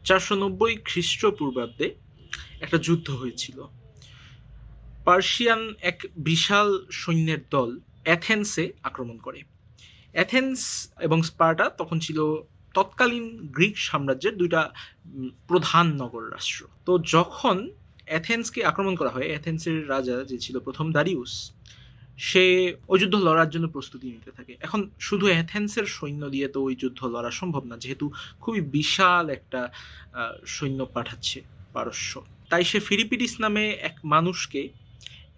490 খ্রিস্টপূর্বাব্দে একটা যুদ্ধ হয়েছিল। পার্সিয়ান এক বিশাল সৈন্যের দল অ্যাথেন্সে আক্রমণ করে। অ্যাথেন্স এবং স্পার্টা তখন ছিল তৎকালীন গ্রিক সাম্রাজ্যের দুইটা প্রধান নগর রাষ্ট্র। তো যখন অ্যাথেন্সকে আক্রমণ করা হয়, অ্যাথেন্সের রাজা যে ছিল প্রথম দারিউস, সে ওই যুদ্ধ লড়ার জন্য প্রস্তুতি নিতে থাকে। এখন শুধু অ্যাথেন্সের সৈন্য দিয়ে তো ওই যুদ্ধ লড়া সম্ভব না, যেহেতু খুবই বিশাল একটা সৈন্য পাঠাচ্ছে পারস্য। তাই সে ফিরিপিডিস নামে এক মানুষকে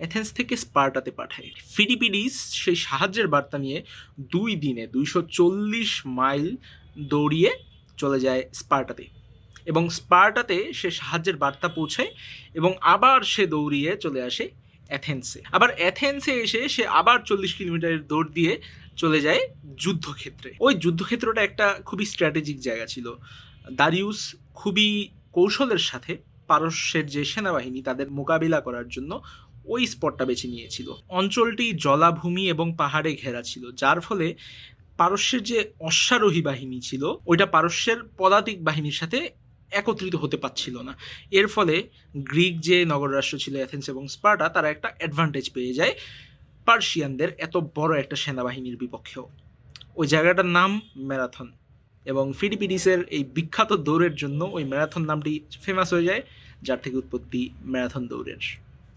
অ্যাথেন্স থেকে স্পার্টাতে পাঠায়। ফিরিপিডিস সেই সাহায্যের বার্তা নিয়ে 2 দিনে 240 মাইল দৌড়িয়ে চলে যায় স্পার্টাতে, এবং স্পার্টাতে সে সাহায্যের বার্তা পৌঁছায় এবং আবার সে দৌড়িয়ে চলে আসে অ্যাথেন্সে। আবার অ্যাথেন্সে এসে সে আবার 40 কিলোমিটারের দৌড় দিয়ে চলে যায় যুদ্ধক্ষেত্রে। ওই যুদ্ধক্ষেত্রটা একটা খুবই স্ট্র্যাটেজিক জায়গা ছিল। দারিউস খুবই কৌশলের সাথে পারস্যের যে সেনাবাহিনী তাদের মোকাবিলা করার জন্য ওই স্পটটা বেছে নিয়েছিল। অঞ্চলটি জলাভূমি এবং পাহাড়ে ঘেরা ছিল, যার ফলে পারস্যের যে অশ্বারোহী বাহিনী ছিল ওইটা পারস্যের পদাতিক বাহিনীর সাথে একত্রিত হতে পারছিল না। এর ফলে গ্রিক যে নগর রাষ্ট্র ছিল অ্যাথেন্স এবং স্পার্টা, তারা একটা অ্যাডভান্টেজ পেয়ে যায় পার্সিয়ানদের এত বড় একটা সেনাবাহিনীর বিপক্ষেও। ওই জায়গাটার নাম ম্যারাথন, এবং ফিলিপিডিসের এই বিখ্যাত দৌড়ের জন্য ওই ম্যারাথন নামটি ফেমাস হয়ে যায়, যার থেকে উৎপত্তি ম্যারাথন দৌড়ের।